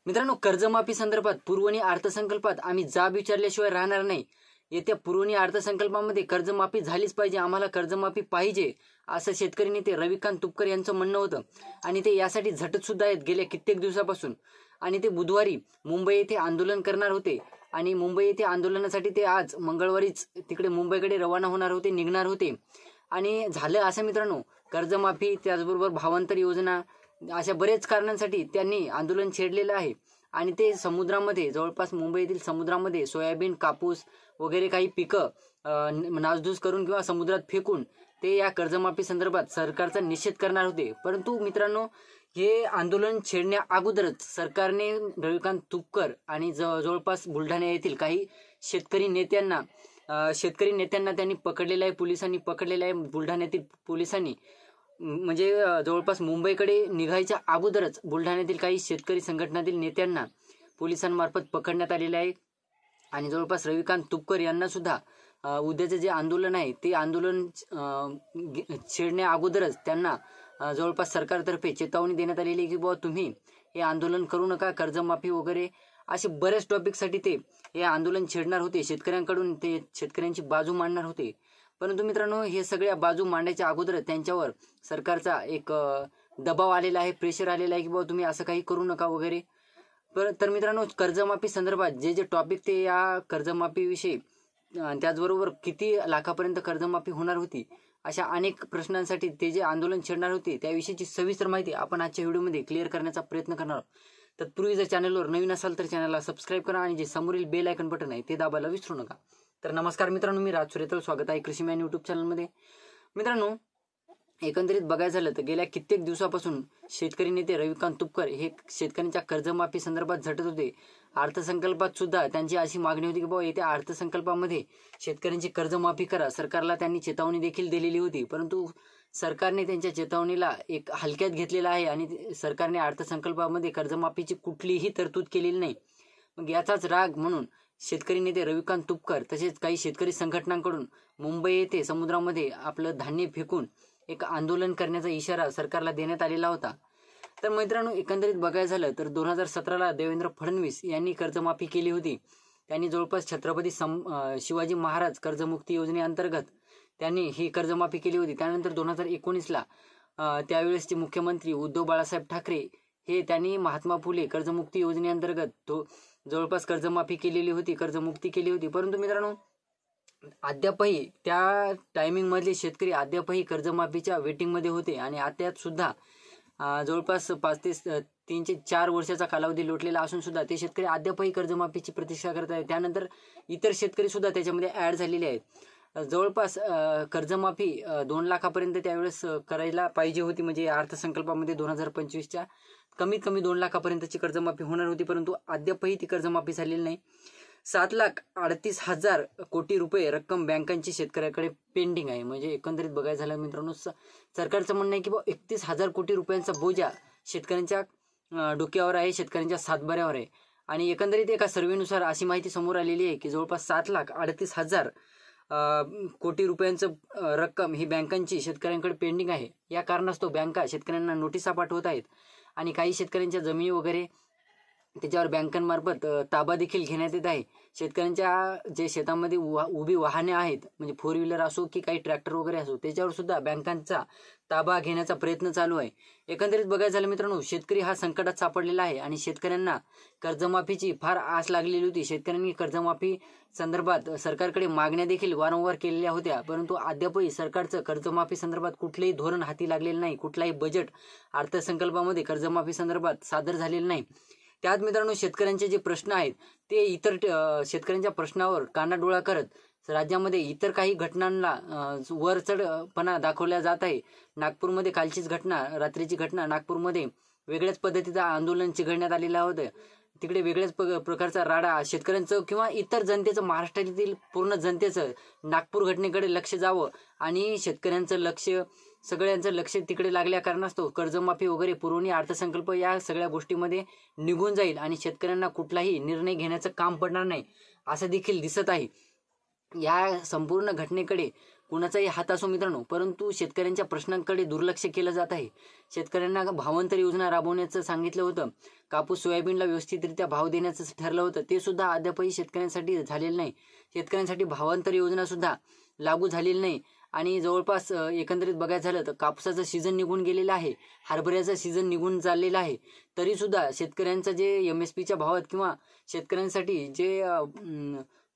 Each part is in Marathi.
मित्रांनो, कर्जमाफी संदर्भात पुरवणी अर्थसंकल्पात आम्ही जाब विचारल्याशिवाय राहणार नाही। येत्या पुरवणी अर्थसंकल्पामध्ये कर्जमाफी झालीच पाहिजे, आम्हाला कर्जमाफी पाहिजे, असं शेतकरी नेते रविकांत तुपकर यांचं म्हणणं होतं आणि ते यासाठी झटत सुद्धा आहेत गेल्या कित्येक दिवसापासून। आणि ते बुधवारी मुंबई येथे आंदोलन करणार होते आणि मुंबई येथे आंदोलनासाठी ते आज मंगळवारीच तिकडे मुंबईकडे रवाना होणार होते, निघणार होते। आणि झालं असं मित्रांनो, कर्जमाफी त्याचबरोबर भावांतर योजना अशा बरेच कारणांसाठी त्यांनी आंदोलन छेडलेलं आहे आणि ते समुद्रामध्ये जवळपास मुंबईतील समुद्रामध्ये सोयाबीन, कापूस वगैरे काही पिकं नासधूस करून किंवा समुद्रात फेकून ते या कर्जमाफी संदर्भात सरकारचा निषेध करणार होते। परंतु मित्रांनो, हे आंदोलन छेडण्या अगोदरच सरकारने रविकांत तुपकर आणि जवळपास बुलढाणा येथील काही शेतकरी नेत्यांना त्यांनी पकडलेलं आहे, पोलिसांनी पकडलेलं आहे। बुलढाण्यातील पोलिसांनी म्हणजे जवळपास मुंबईकडे निघायच्या अगोदरच बुलढाण्यातील काही शेतकरी संघटनातील नेत्यांना पोलिसांमार्फत पकडण्यात आलेले आहे आणि जवळपास रविकांत तुपकर यांना सुद्धा उद्याचे जे आंदोलन आहे ते आंदोलन छेडण्या अगोदरच त्यांना जवळपास सरकारतर्फे चेतावणी देण्यात आलेली आहे की बुवा तुम्ही हे आंदोलन करू नका, कर्जमाफी वगैरे असे बऱ्याच टॉपिकसाठी ते हे आंदोलन छेडणार होते, शेतकऱ्यांकडून ते शेतकऱ्यांची बाजू मांडणार होते। परंतु मित्रांनो, हे सगळ्या बाजू मांडायच्या अगोदर त्यांच्यावर सरकारचा एक दबाव आलेला आहे, प्रेशर आलेला आहे की बाबा तुम्ही असं काही करू नका वगैरे। तर मित्रांनो, कर्जमाफी संदर्भात जे टॉपिक ते या कर्जमाफीविषयी त्याचबरोबर किती लाखापर्यंत कर्जमाफी होणार होती अशा अनेक प्रश्नांसाठी ते जे आंदोलन छेडणार होते त्याविषयीची सविस्तर माहिती आपण आजच्या व्हिडिओमध्ये क्लिअर करण्याचा प्रयत्न करणार आहोत। तत्पूर्वी जर चॅनलवर नवीन असाल तर चॅनलला सबस्क्राईब करा आणि जे समोरील बेल आयकॉन बटन आहे ते दाबायला विसरू नका। तर नमस्कार मित्रांनो, मी राज सुरेतल, स्वागत आहे कृषीमॅन यूट्यूब चॅनलमध्ये। मित्रांनो, एकंदरीत बघायचं झालं तर गेल्या कित्येक दिवसापासून शेतकरी नेते रविकांत तुपकर हे शेतकऱ्यांच्या कर्जमाफी संदर्भात झटत होते। अर्थसंकल्पात सुद्धा त्यांची अशी मागणी होती की बाबा येत्या अर्थसंकल्पामध्ये शेतकऱ्यांची कर्जमाफी करा, सरकारला त्यांनी चेतावणी देखील दिलेली होती। परंतु सरकारने त्यांच्या चेतावणीला एक हलक्यात घेतलेला आहे आणि सरकारने अर्थसंकल्पामध्ये कर्जमाफीची कुठलीही तरतूद केलेली नाही। मग याचाच राग म्हणून शेतकरी नेते रविकांत तुपकर तसेच काही शेतकरी संघटनांकडून मुंबई येथे समुद्रामध्ये आपलं धान्य फेकून एक आंदोलन करण्याचा इशारा सरकारला देण्यात आलेला होता। तर मित्रांनो, एकंदरीत बघायचं झालं तर 2017ला देवेंद्र फडणवीस यांनी कर्जमाफी केली होती। त्यांनी जवळपास छत्रपती शिवाजी महाराज कर्जमुक्ती योजनेअंतर्गत त्यांनी ही कर्जमाफी केली होती। त्यानंतर 2019ला त्यावेळेसचे मुख्यमंत्री उद्धव बाळासाहेब ठाकरे हे त्यांनी महात्मा फुले कर्जमुक्ती योजनेअंतर्गत जवळपास कर्जमाफी केलेली होती, कर्जमुक्ती केली होती। परंतु मित्रांनो, अद्यापही त्या टायमिंग मधले शेतकरी अद्यापही कर्जमाफीच्या वेटिंगमध्ये होते आणि त्यात सुद्धा जवळपास 5 ते 3 ते 4 वर्षाचा कालावधी लोटलेला असून सुद्धा ते शेतकरी अद्यापही कर्जमाफीची प्रतीक्षा करत आहेत। त्यानंतर इतर शेतकरी सुद्धा त्याच्यामध्ये ऍड झालेले आहेत। जवळपास कर्जमाफी 2 लाखापर्यंत त्यावेळेस करायला पाहिजे होती, म्हणजे अर्थसंकल्पामध्ये 2025च्या कमीत कमी 2 लाखापर्यंतची कर्जमाफी होणार होती, परंतु अद्यापही ती कर्जमाफी झालेली नाही। 7,38,000 कोटी रुपये रक्कम बँकांची शेतकऱ्याकडे पेंडिंग आहे। म्हणजे एकंदरीत बघायचं झालं मित्रांनो, सरकारचं म्हणणं आहे की 31,000 कोटी रुपयांचा बोजा शेतकऱ्यांच्या डोक्यावर आहे, शेतकऱ्यांच्या सातबाऱ्यावर आहे। आणि एकंदरीत एका सर्व्हेनुसार अशी माहिती समोर आलेली आहे की जवळपास 7,38,000 कोटी रुपयांचं रक्कम ही बँकांची शेतकऱ्यांकडे पेंडिंग आहे। या कारणास्तव बँका शेतकऱ्यांना नोटिसा पाठवत आहेत आणि काही शेतकऱ्यांच्या जमिनी वगैरे त्याच्यावर बँकांमार्फत ताबा देखील घेण्यात येत आहे। शेतकऱ्यांच्या जे शेतामध्ये उभी वाहने आहेत, म्हणजे 4 व्हीलर असो की काही ट्रॅक्टर वगैरे असो, त्याच्यावर सुद्धा बँकांचा ताबा घेण्याचा प्रयत्न चालू आहे। एकंदरीत बघायचं झालं मित्रांनो, शेतकरी हा संकटात सापडलेला आहे आणि शेतकऱ्यांना कर्जमाफीची फार आस लागलेली होती। शेतकऱ्यांनी कर्जमाफी संदर्भात सरकारकडे मागण्या देखील वारंवार केलेल्या होत्या, परंतु अद्यापही सरकारचं कर्जमाफी संदर्भात कुठलेही धोरण हाती लागलेलं नाही, कुठलाही बजेट अर्थसंकल्पामध्ये कर्जमाफी संदर्भात सादर झालेलं नाही। त्यात मित्रांनो, शेतकऱ्यांचे जे प्रश्न आहेत ते इतर शेतकऱ्यांच्या प्रश्नावर कानाडोळा करत राज्यामध्ये इतर काही घटनांना वरचढपणा दाखवल्या जात आहे। नागपूरमध्ये कालचीच घटना, रात्रीची घटना, नागपूरमध्ये वेगळ्याच पद्धतीचं आंदोलन चिघळण्यात आलेलं होतं। तिकडे वेगळ्याच प्रकारचा राडा शेतकऱ्यांचं किंवा इतर जनतेचं, महाराष्ट्रातील पूर्ण जनतेचं नागपूर घटनेकडे लक्ष जावं आणि शेतकऱ्यांचं लक्ष, सगळ्यांचं लक्ष तिकडे लागल्या कारणास्तव कर्जमाफी वगैरे पुरवणी अर्थसंकल्प या सगळ्या गोष्टीमध्ये निघून जाईल आणि शेतकऱ्यांना कुठलाही निर्णय घेण्याचं काम पडणार नाही असं देखील दिसत आहे। या संपूर्ण घटनेकडे कुणाचाही हात असो मित्रांनो, परंतु शेतकऱ्यांच्या प्रश्नांकडे दुर्लक्ष केलं जात आहे. शेतकऱ्यांना भावांतर योजना राबवण्याचं सांगितलं होतं, कापूस सोयाबीनला व्यवस्थितरित्या भाव देण्याचं ठरलं होतं, ते सुद्धा अद्यापही शेतकऱ्यांसाठी झालेलं नाही. शेतकऱ्यांसाठी भावांतर योजना सुद्धा लागू झालेली नाही. आणि जवळपास एकंदरीत बघायचं झालं तर कापसाचं सीझन निघून गेलेलं आहे, हरभऱ्याचं सीझन निघून चाललेलं आहे, तरी सुद्धा शेतकऱ्यांचं जे MSPच्या भावात किंवा शेतकऱ्यांसाठी जे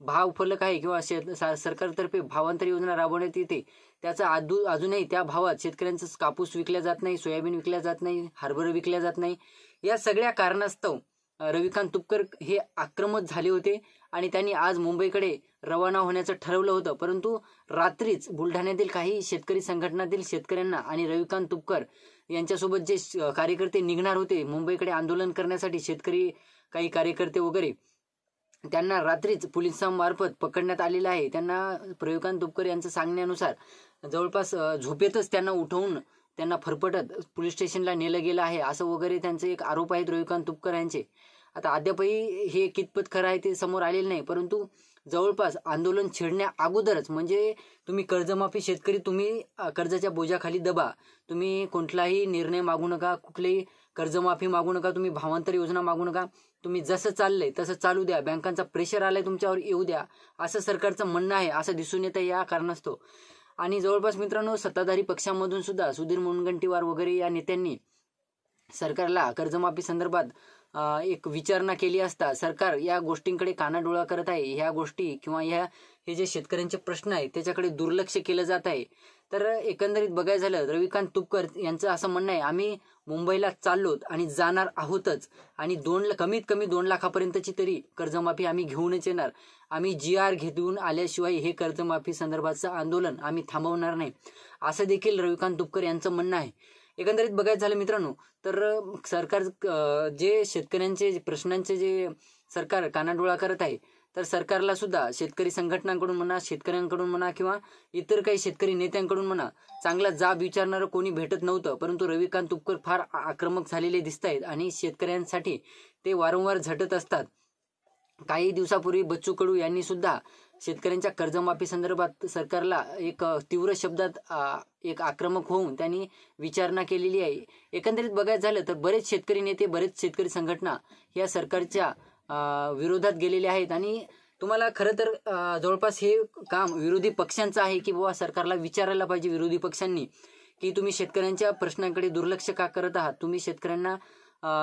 भाव फलक आहे किंवा सरकारतर्फे भावांतर योजना राबवण्यात येते, त्याचा अजूनही त्या भावात शेतकऱ्यांचं कापूस विकल्या जात नाही, सोयाबीन विकल्या जात नाही, हरभरा विकल्या जात नाही. या सगळ्या कारणास्तव रविकांत तुपकर हे आक्रमक झाले होते आणि त्यांनी आज मुंबईकडे रवाना होण्याचं ठरवलं होतं. परंतु रात्रीच बुलढाण्यातील काही शेतकरी संघटनातील शेतकऱ्यांना आणि रविकांत तुपकर यांच्यासोबत जे कार्यकर्ते निघणार होते मुंबईकडे आंदोलन करण्यासाठी, शेतकरी काही कार्यकर्ते वगैरे, त्यांना रात्रीच पोलिसांमार्फत पकडण्यात आलेलं आहे. त्यांना रविकांत तुपकर यांचं सांगण्यानुसार जवळपास झोपेतच त्यांना उठवून त्यांना फरफटत पोलीस स्टेशनला नेलं गेलं आहे, असं वगैरे त्यांचे एक आरोप आहेत रविकांत तुपकर यांचे. आता अद्यापही हे कितपत खरं आहे ते समोर आलेलं नाही, परंतु जवळपास आंदोलन छेडण्या अगोदरच, म्हणजे तुम्ही कर्जमाफी शेतकरी तुम्ही कर्जाच्या बोजाखाली दबा, तुम्ही कोणताही निर्णय मागू नका, कुठलीही कर्जमाफी मागू नका, तुम्ही भावांतर योजना मागू नका, तुम्ही जसं चाललंय तसं चालू द्या, बँकांचा प्रेशर आलाय तुमच्यावर येऊ द्या, असं सरकारचं म्हणणं आहे, असं दिसून येतं या कारणास्तव. आणि जवळपास मित्रांनो सत्ताधारी पक्षांमधून सुद्धा सुधीर मुनगंटीवार वगैरे या नेत्यांनी सरकारला कर्जमाफी संदर्भात एक विचारणा केली असता सरकार या गोष्टींकडे कानाडोळा करत आहे. ह्या गोष्टी किंवा हे जे शेतकऱ्यांचे प्रश्न आहेत त्याच्याकडे दुर्लक्ष केलं जात आहे. तर एकंदरीत बघायचं झालं रविकांत तुपकर यांचं असं म्हणणं आहे, आम्ही मुंबईला चाललोत आणि जाणार आहोतच आणि कमीत कमी 2 लाखापर्यंतची तरी कर्जमाफी आम्ही घेऊनच येणार. आम्ही GR घेऊन आल्याशिवाय हे कर्जमाफी संदर्भाचं आंदोलन आम्ही थांबवणार नाही, असं देखील रविकांत तुपकर यांचं म्हणणं आहे. एकंदरीत बघायचं झालं मित्रांनो तर सरकार जे शेतकऱ्यांचे प्रश्नांचे जे सरकार कानाडोळा करत आहे, तर सरकारला सुद्धा शेतकरी संघटनांकडून म्हणा, शेतकऱ्यांकडून म्हणा किंवा इतर काही शेतकरी नेत्यांकडून म्हणा चांगला जाब विचारणारं कोणी भेटत नव्हतं. परंतु रविकांत तुपकर फार आक्रमक झालेले दिसत आहेत आणि शेतकऱ्यांसाठी ते वारंवार झटत असतात. काही दिवसापूर्वी बच्चू कडू यांनी सुद्धा शेतकऱ्यांच्या कर्जमाफी संदर्भात सरकारला एक तीव्र शब्दात एक आक्रमक होऊन त्यांनी विचारणा केलेली आहे. एकंदरीत बघायचं झालं तर बरेच शेतकरी नेते, बरेच शेतकरी संघटना या सरकारच्या विरोधात गेलेले आहेत आणि तुम्हाला खरं तर जवळपास हे काम विरोधी पक्षांचं आहे की बाबा सरकारला विचारायला पाहिजे विरोधी पक्षांनी की तुम्ही शेतकऱ्यांच्या प्रश्नांकडे दुर्लक्ष का करत आहात, तुम्ही शेतकऱ्यांना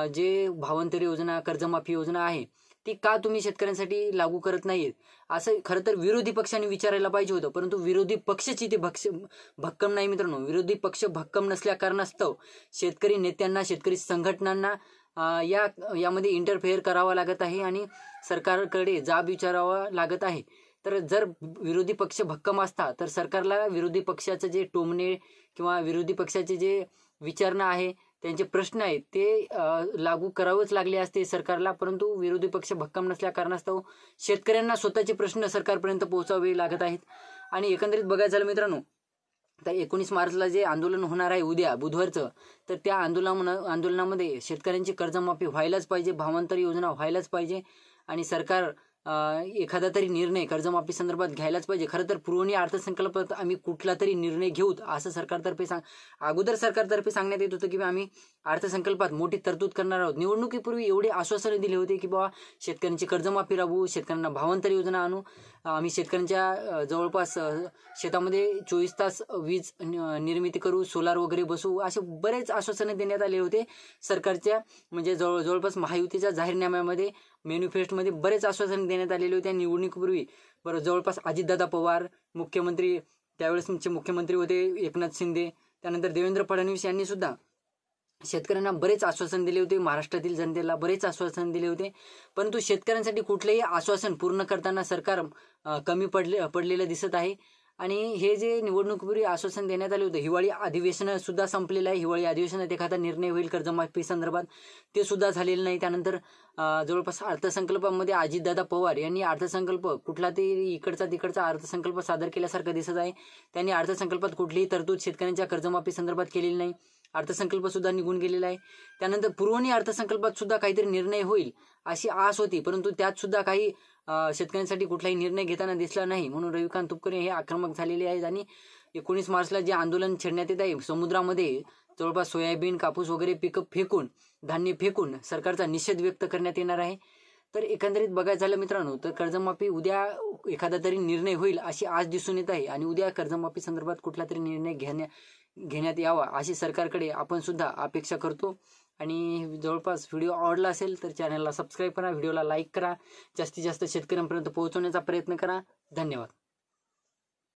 जे भावांतर योजना, कर्जमाफी योजना आहे ती का तुम्ही शेतकऱ्यांसाठी लागू करत नाहीत, असं खरं तर विरोधी पक्षांनी विचारायला पाहिजे होतं. परंतु विरोधी पक्षच ते भक्कम नाही मित्रांनो. विरोधी पक्ष भक्कम नसल्या कारणास्तव शेतकरी नेत्यांना, शेतकरी संघटनांना यामध्ये इंटरफेअर करावा लागत आहे आणि सरकारकडे जाब विचारावा लागत आहे. तर जर विरोधी पक्ष भक्कम असता तर सरकारला विरोधी पक्षाचं जे टोमणे किंवा विरोधी पक्षाचे जे विचारणा आहे, त्यांचे प्रश्न आहेत ते लागू करावेच लागले असते सरकारला. परंतु विरोधी पक्ष भक्कम नसल्या कारणास्तव शेतकऱ्यांना स्वतःचे प्रश्न सरकारपर्यंत पोहोचावे लागत आहेत. आणि एकंदरीत बघायचं झालं मित्रांनो तर 19 मार्चला जे आंदोलन होणार आहे उद्या बुधवारचं, तर त्या आंदोलनामध्ये शेतकऱ्यांची कर्जमाफी व्हायलाच पाहिजे, भावांतर योजना व्हायलाच पाहिजे आणि सरकार एखादा तरी निर्णय कर्जमाफी संदर्भात घ्यायलाच पाहिजे. खरं तर पुरवणी अर्थसंकल्पात आम्ही कुठला तरी निर्णय घेऊत असं अगोदर सरकारतर्फे सांगण्यात येत होतं की आम्ही अर्थसंकल्पात मोठी तरतूद करणार आहोत. निवडणुकीपूर्वी एवढे आश्वासने दिले होते की बाबा शेतकऱ्यांची कर्जमाफी राबवू, शेतकऱ्यांना भावांतर योजना आणू, आम्ही शेतकऱ्यांच्या जवळपास शेतामध्ये 24 तास वीज निर्मिती करू, सोलार वगैरे बसवू, असे बरेच आश्वासने देण्यात आले होते सरकारच्या. म्हणजे जवळपास महायुतीच्या जाहीरनाम्यामध्ये, मॅनिफेस्टोमध्ये बरेच आश्वासने देण्यात आलेले होते निवडणुकीपूर्वी. जवळपास अजितदादा पवार मुख्यमंत्री, त्यावेळेस मुख्यमंत्री होते एकनाथ शिंदे, त्यानंतर देवेंद्र फडणवीस यांनी सुद्धा शेतकऱ्यांना बरेच आश्वासन दिले होते, महाराष्ट्रातील जनतेला बरेच आश्वासन दिले होते. परंतु शेतकऱ्यांसाठी कुठलेही आश्वासन पूर्ण करताना सरकार कमी पडलेलं दिसत आहे. आणि हे जे निवडणुकीपूर्वी आश्वासन देण्यात आले होते, हिवाळी अधिवेशन सुद्धा संपलेलं आहे, हिवाळी अधिवेशनात एखादा निर्णय होईल कर्जमाफी संदर्भात, ते सुद्धा झालेलं नाही. त्यानंतर जवळपास अर्थसंकल्पामध्ये अजितदादा पवार यांनी अर्थसंकल्प कुठला तरी इकडचा तिकडचा अर्थसंकल्प सादर केल्यासारखं दिसत आहे. त्यांनी अर्थसंकल्पात कुठलीही तरतूद शेतकऱ्यांच्या कर्जमाफी संदर्भात केलेली नाही. अर्थसंकल्प सुद्धा निघून गेलेला आहे. त्यानंतर पुरवणी अर्थसंकल्पात सुद्धा काहीतरी निर्णय होईल अशी आस होती, परंतु त्यात सुद्धा काही शेतकऱ्यांसाठी कुठलाही निर्णय घेताना दिसला नाही. म्हणून रविकांत तुपकरे हे आक्रमक झालेले आहेत आणि 19 मार्चला जे आंदोलन छेडण्यात येत आहे, समुद्रामध्ये जवळपास सोयाबीन, कापूस वगैरे पिकं फेकून, धान्य फेकून सरकारचा निषेध व्यक्त करण्यात येणार आहे. तर एकंदरीत बघायचं झालं मित्रांनो, तर कर्जमाफी उद्या एखादा तरी निर्णय होईल अशी आज दिसून येत आहे आणि उद्या कर्जमाफी संदर्भात कुठला तरी निर्णय घेण्यात यावा अशी सरकारकडे आपण सुद्धा अपेक्षा करतो. आणि जवळपास व्हिडिओ आवडला असेल तर चॅनलला सबस्क्राईब करा, व्हिडिओला लाईक करा, जास्तीत जास्त शेतकऱ्यांपर्यंत पोहोचवण्याचा प्रयत्न करा. धन्यवाद.